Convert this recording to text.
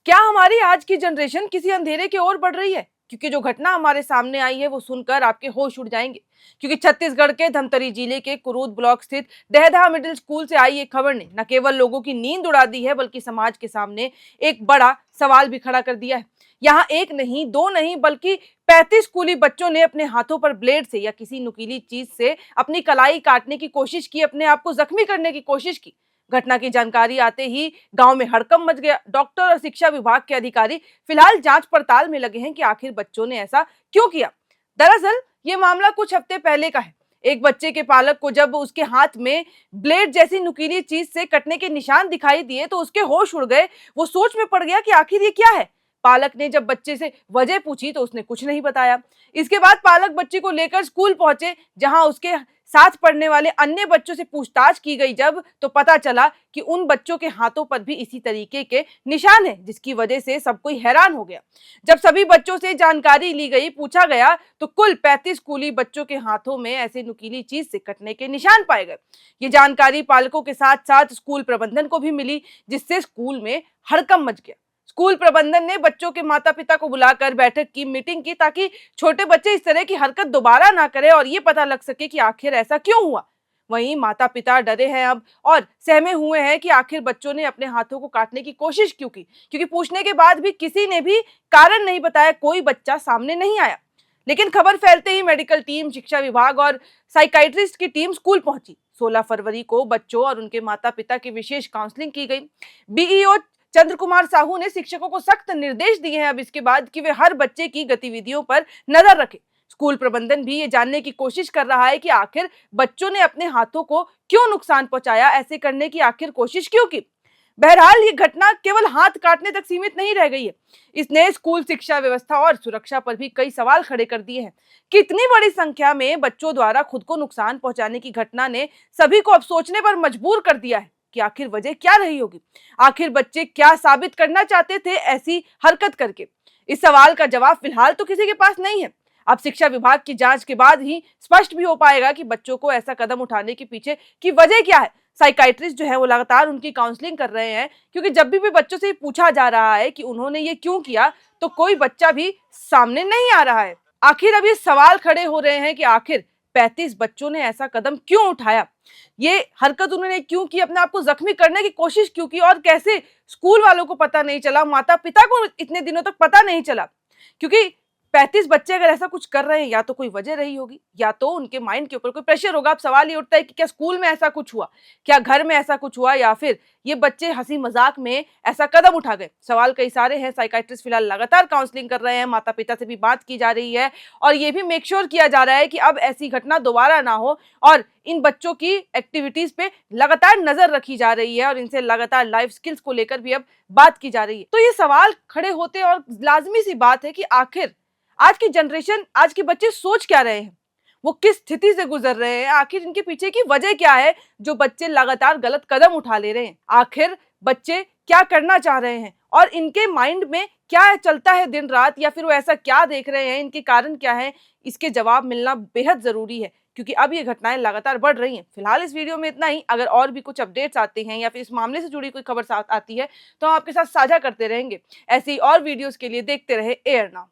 क्या हमारी आज की जनरेशन किसी अंधेरे की ओर बढ़ रही है? क्योंकि जो घटना हमारे सामने आई है वो सुनकर आपके होश उड़ जाएंगे। क्योंकि छत्तीसगढ़ के धमतरी जिले के कुरूद ब्लॉक स्थित दहदा मिडिल स्कूल से आई ये खबर ने न केवल लोगों की नींद उड़ा दी है बल्कि समाज के सामने एक बड़ा सवाल भी खड़ा कर दिया है। यहाँ एक नहीं, दो नहीं, बल्कि 35 स्कूली बच्चों ने अपने हाथों पर ब्लेड से या किसी नुकीली चीज से अपनी कलाई काटने की कोशिश की, अपने आप को जख्मी करने की कोशिश की। घटना की जानकारी आते ही गांव में हड़कंप मच गया। डॉक्टर और शिक्षा विभाग के अधिकारी फिलहाल जांच पड़ताल में लगे हैं कि आखिर बच्चों ने ऐसा क्यों किया। दरअसल ये मामला कुछ हफ्ते पहले का है। एक बच्चे के पालक को जब उसके हाथ में ब्लेड जैसी नुकीली चीज से कटने के निशान दिखाई दिए तो उसके होश उड़ गए। वो सोच में पड़ गया कि आखिर ये क्या है। पालक ने जब बच्चे से वजह पूछी तो उसने कुछ नहीं बताया। इसके बाद पालक बच्चे को लेकर स्कूल पहुंचे, जहां उसके साथ पढ़ने वाले अन्य बच्चों से पूछताछ की गई जब तो पता चला कि उन बच्चों के हाथों पर भी इसी तरीके के निशान हैं, जिसकी वजह से सब कोई हैरान हो गया। जब सभी बच्चों से जानकारी ली गई, पूछा गया तो कुल 35 स्कूली बच्चों के हाथों में ऐसे नुकीली चीज से कटने के निशान पाए गए। ये जानकारी पालकों के साथ साथ स्कूल प्रबंधन को भी मिली, जिससे स्कूल में हड़कंप मच गया। स्कूल प्रबंधन ने बच्चों के माता पिता को बुलाकर बैठक की, मीटिंग की, ताकि छोटे बच्चे इस तरह की हरकत दोबारा ना करें और ये पता लग सके कि आखिर ऐसा क्यों हुआ। वहीं माता पिता डरे हैं अब और सहमे हुए हैं कि आखिर बच्चों ने अपने हाथों को काटने की कोशिश क्यों की, क्योंकि पूछने के बाद भी किसी ने भी कारण नहीं बताया, कोई बच्चा सामने नहीं आया। लेकिन खबर फैलते ही मेडिकल टीम, शिक्षा विभाग और साइकाइट्रिस्ट की टीम स्कूल पहुंची। 16 फरवरी को बच्चों और उनके माता पिता की विशेष काउंसलिंग की गई। बीईओ चंद्र कुमार साहू ने शिक्षकों को सख्त निर्देश दिए हैं अब इसके बाद कि वे हर बच्चे की गतिविधियों पर नजर रखें। स्कूल प्रबंधन भी ये जानने की कोशिश कर रहा है कि आखिर बच्चों ने अपने हाथों को क्यों नुकसान पहुंचाया, ऐसे करने की आखिर कोशिश क्यों की। बहरहाल ये घटना केवल हाथ काटने तक सीमित नहीं रह गई है। इसने स्कूल शिक्षा व्यवस्था और सुरक्षा पर भी कई सवाल खड़े कर दिए हैं। कितनी बड़ी संख्या में बच्चों द्वारा खुद को नुकसान पहुंचाने की घटना ने सभी को अब सोचने पर मजबूर कर दिया है कि आखिर वजह क्या रही होगी। आखिर बच्चे क्या साबित करना चाहते थे ऐसी हरकत करके। इस सवाल का जवाब फिलहाल तो किसी के पास नहीं है। अब शिक्षा विभाग की जांच के बाद ही स्पष्ट भी हो पाएगा कि बच्चों को ऐसा कदम उठाने के पीछे की वजह क्या है। साइकाइट्रिस्ट जो है वो लगातार उनकी काउंसलिंग कर रहे हैं, क्योंकि जब भी बच्चों से पूछा जा रहा है कि उन्होंने ये क्यों किया तो कोई बच्चा भी सामने नहीं आ रहा है। आखिर अब ये सवाल खड़े हो रहे हैं कि आखिर 35 बच्चों ने ऐसा कदम क्यों उठाया, ये हरकत उन्होंने क्यों की, अपने आप को जख्मी करने की कोशिश क्यों की, और कैसे स्कूल वालों को पता नहीं चला, माता पिता को इतने दिनों तक पता नहीं चला। क्योंकि 35 बच्चे अगर ऐसा कुछ कर रहे हैं, या तो कोई वजह रही होगी या तो उनके माइंड के ऊपर कोई प्रेशर होगा। अब सवाल ये उठता है कि क्या स्कूल में ऐसा कुछ हुआ, क्या घर में ऐसा कुछ हुआ, या फिर ये बच्चे हंसी मजाक में ऐसा कदम उठा गए। सवाल कई सारे हैं। साइकाइट्रिस्ट फिलहाल लगातार काउंसलिंग कर रहे हैं, माता पिता से भी बात की जा रही है और ये भी मेक श्योर किया जा रहा है कि अब ऐसी घटना दोबारा ना हो, और इन बच्चों की एक्टिविटीज पे लगातार नजर रखी जा रही है और इनसे लगातार लाइफ स्किल्स को लेकर भी अब बात की जा रही है। तो ये सवाल खड़े होते और लाजमी सी बात है कि आखिर आज की जनरेशन, आज के बच्चे सोच क्या रहे हैं, वो किस स्थिति से गुजर रहे हैं, आखिर इनके पीछे की वजह क्या है जो बच्चे लगातार गलत कदम उठा ले रहे हैं। आखिर बच्चे क्या करना चाह रहे हैं और इनके माइंड में क्या चलता है दिन रात, या फिर वो ऐसा क्या देख रहे हैं, इनके कारण क्या है, इसके जवाब मिलना बेहद जरूरी है, क्योंकि अब ये घटनाएं लगातार बढ़ रही हैं। फिलहाल इस वीडियो में इतना ही। अगर और भी कुछ अपडेट्स आते हैं या फिर इस मामले से जुड़ी कोई खबर साथ आती है तो हम आपके साथ साझा करते रहेंगे। ऐसी और वीडियोस के लिए देखते रहे एयर नाउ।